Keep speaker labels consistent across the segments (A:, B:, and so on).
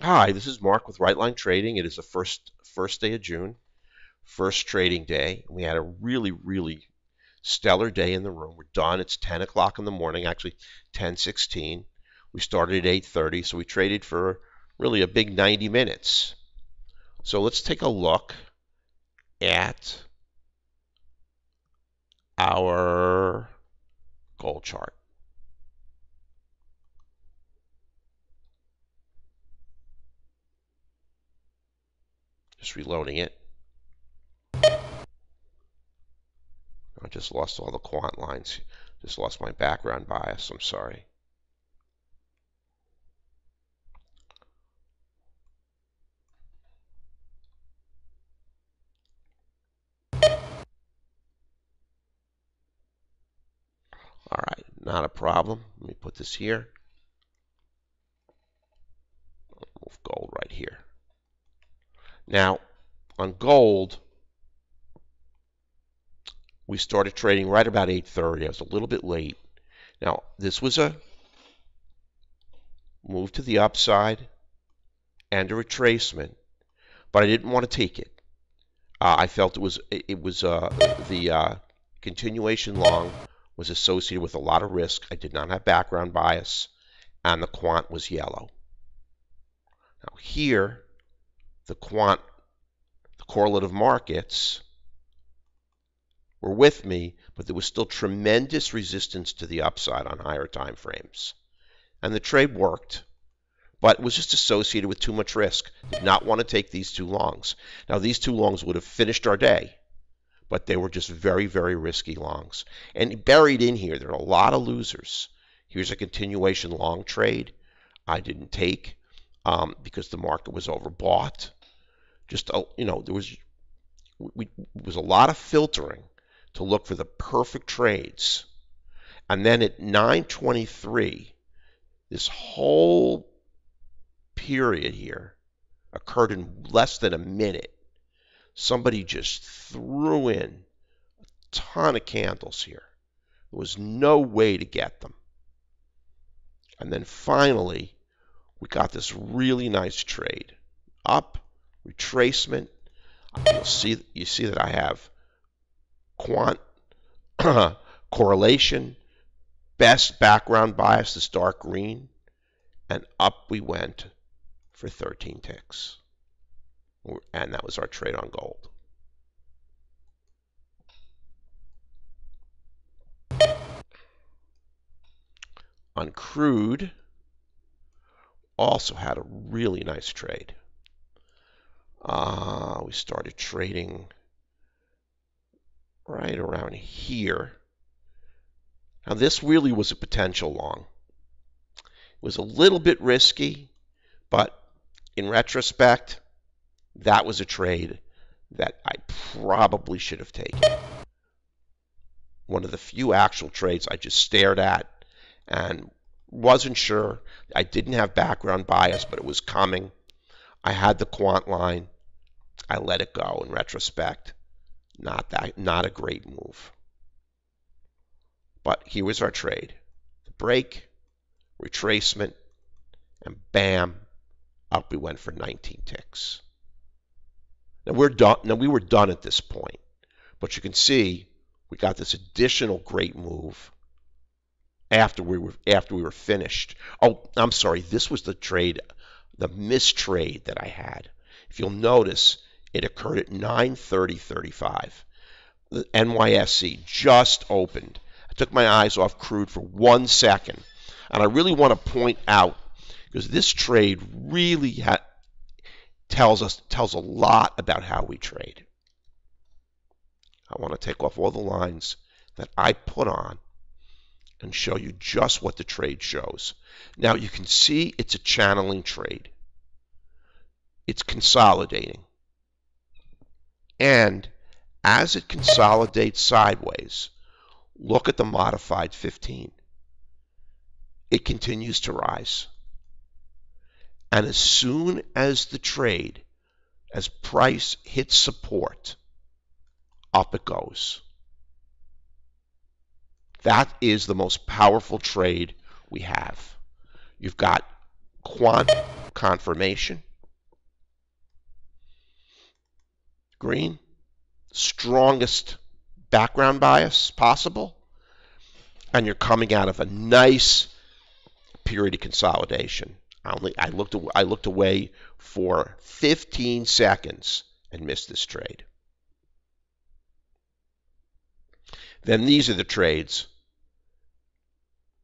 A: Hi, this is Mark with Right Line Trading. It is the first day of June, first trading day. We had a really stellar day in the room. We're done. It's 10 o'clock in the morning, actually 10:16. We started at 8:30, so we traded for really a big 90 minutes. So let's take a look at our gold chart. Just reloading it. I just lost all the quant lines. Just lost my background bias. I'm sorry. All right, not a problem. Let me put this here. Move gold right here. Now, on gold, we started trading right about 8:30. I was a little bit late. Now, this was a move to the upside and a retracement, but I didn't want to take it. I felt the continuation long was associated with a lot of risk. I did not have background bias, and the quant was yellow. Now here, the correlative markets were with me, but there was still tremendous resistance to the upside on higher time frames. And the trade worked, but it was just associated with too much risk. Did not want to take these two longs. Now, these two longs would have finished our day, but they were just very risky longs. And buried in here, there are a lot of losers. Here's a continuation long trade I didn't take because the market was overbought. Just, there was a lot of filtering to look for the perfect trades. And then at 9:23, this whole period here occurred in less than a minute. Somebody just threw in a ton of candles here. There was no way to get them. And then finally, we got this really nice trade. Up, retracement. You see that I have quant correlation, best background bias is dark green, and up we went for 13 ticks. And that was our trade on gold. On crude, also had a really nice trade. We started trading right around here. Now this really was a potential long. It was a little bit risky, but in retrospect, that was a trade that I probably should have taken. One of the few actual trades I just stared at and wasn't sure. I didn't have background bias, but it was coming. I had the quant line. I let it go. In retrospect, not a great move. But here was our trade. The break, retracement, and bam, up we went for 19 ticks. Now we're done. Now we were done at this point, but you can see we got this additional great move after we were finished. Oh, I'm sorry. This was the trade, the mistrade that I had. If you'll notice, it occurred at 9:30:35. The NYSE just opened. I took my eyes off crude for 1 second, and I really want to point out because this trade really tells a lot about how we trade. I want to take off all the lines that I put on and show you just what the trade shows. Now you can see it's a channeling trade. It's consolidating. And as it consolidates sideways, look at the modified 15. It continues to rise. And as soon as the trade, as price hits support, up it goes. That is the most powerful trade we have. You've got quant of confirmation. Green, strongest background bias possible, and you're coming out of a nice period of consolidation. I looked away for 15 seconds and missed this trade. Then these are the trades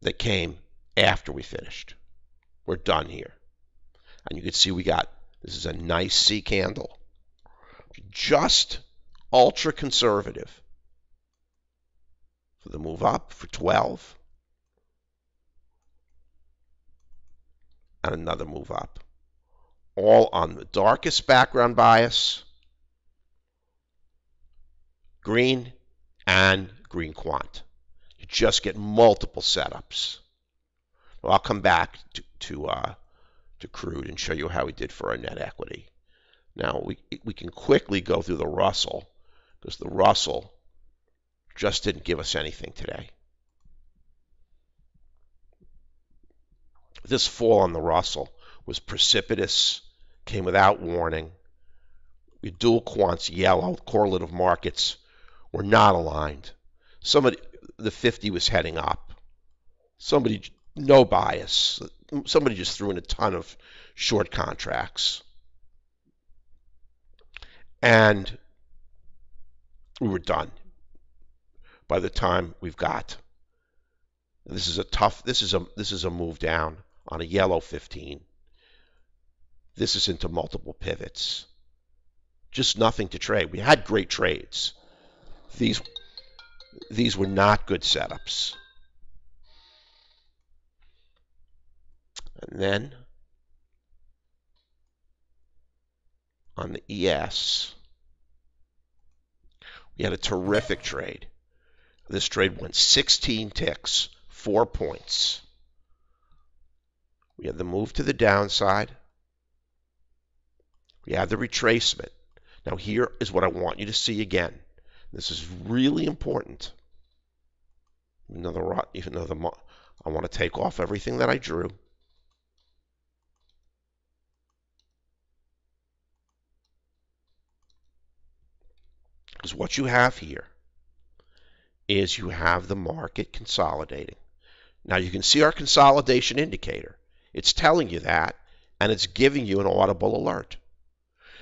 A: that came after we finished. We're done here. And you can see this is a nice C candle. Just ultra conservative. For the move up for 12. And another move up. All on the darkest background bias. Green and green quant. You just get multiple setups. Well, I'll come back to crude and show you how we did for our net equity. Now we can quickly go through the Russell, because the Russell just didn't give us anything today. This fall on the Russell was precipitous, came without warning. The dual quants, yellow, correlative markets were not aligned. The 50 was heading up. No bias. Somebody just threw in a ton of short contracts. And we were done by the time we've got. This is a move down on a yellow 15. This is into multiple pivots. Just nothing to trade. We had great trades. These were not good setups. And then on the ES, we had a terrific trade. This trade went 16 ticks, 4 points. We had the move to the downside. We had the retracement. Now here is what I want you to see again. This is really important. Even though I want to take off everything that I drew. Because what you have here is you have the market consolidating. Now you can see our consolidation indicator. It's telling you that, and it's giving you an audible alert.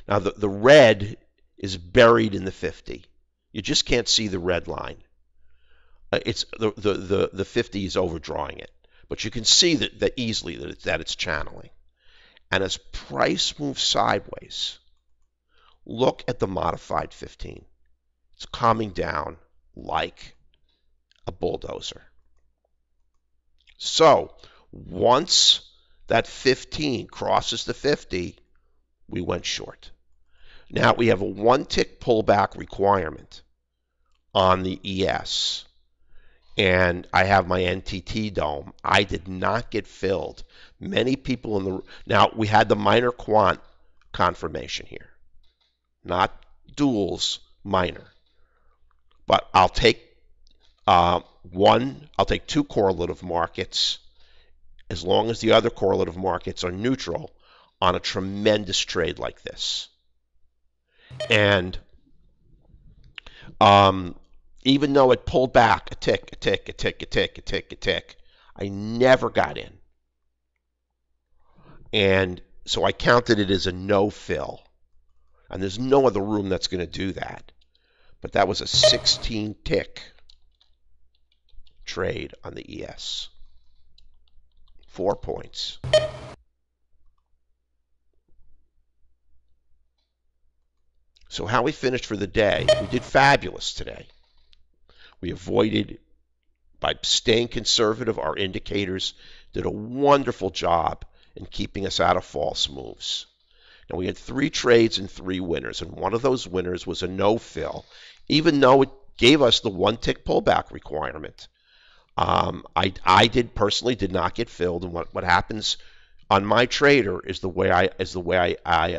A: Now the red is buried in the 50. You just can't see the red line. It's the 50 is overdrawing it, but you can see that easily that it's channeling. And as price moves sideways, look at the modified 15. It's coming down like a bulldozer. So once that 15 crosses the 50, we went short. Now we have a 1-tick pullback requirement on the ES. And I have my NTT dome. I did not get filled. Many people now we had the minor quant confirmation here. Not duals, minor. But I'll take I'll take 2 correlative markets as long as the other correlative markets are neutral on a tremendous trade like this. And even though it pulled back a tick, I never got in. And so I counted it as a no fill. And there's no other room that's going to do that. But that was a 16-tick trade on the ES. 4 points. So how we finished for the day, we did fabulous today. We avoided, by staying conservative, our indicators did a wonderful job in keeping us out of false moves. Now we had 3 trades and 3 winners, and one of those winners was a no-fill, even though it gave us the 1-tick pullback requirement. I personally did not get filled, and what happens on my trader is the way I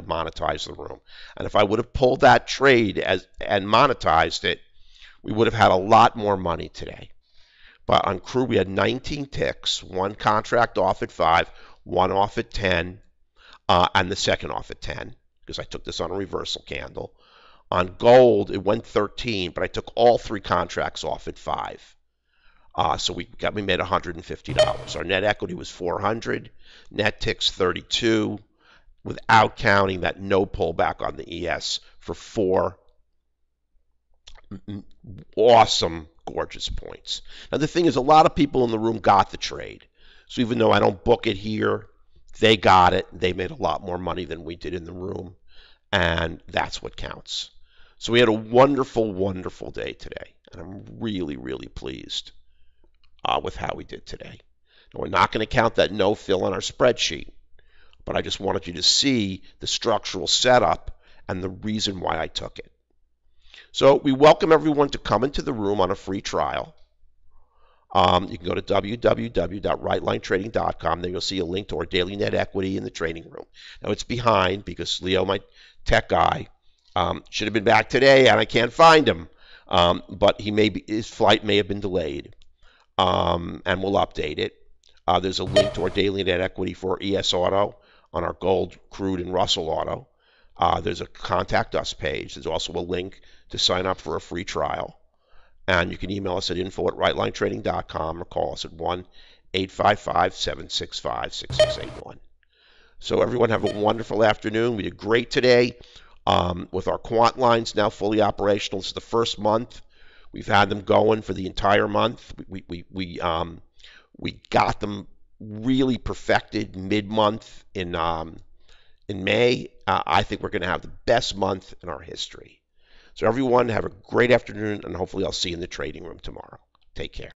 A: monetize the room. And if I would have pulled that trade and monetized it, we would have had a lot more money today. But on crude, we had 19 ticks, 1 contract off at 5, 1 off at 10. and the second off at 10 because I took this on a reversal candle. On gold, it went 13, but I took all 3 contracts off at 5. So we made $150. Our net equity was 400. Net ticks 32, without counting that no pullback on the ES for 4 awesome, gorgeous points. Now the thing is, a lot of people in the room got the trade. So even though I don't book it here, they got it. They made a lot more money than we did in the room, and that's what counts. So we had a wonderful, wonderful day today, and I'm really, really pleased with how we did today. Now, we're not going to count that no fill on our spreadsheet, but I just wanted you to see the structural setup and the reason why I took it. So we welcome everyone to come into the room on a free trial. You can go to www.rightlinetrading.com. There you'll see a link to our daily net equity in the trading room. Now it's behind because Leo, my tech guy, should have been back today, and I can't find him. But his flight may have been delayed, and we'll update it. There's a link to our daily net equity for ES Auto on our gold, crude, and Russell Auto. There's a contact us page. There's also a link to sign up for a free trial. And you can email us at info@rightlinetrading.com or call us at 1-855-765-6681. So everyone have a wonderful afternoon. We did great today with our quant lines now fully operational. This is the first month. We've had them going for the entire month. We got them really perfected mid-month in May. I think we're going to have the best month in our history. So everyone have a great afternoon, and hopefully I'll see you in the trading room tomorrow. Take care.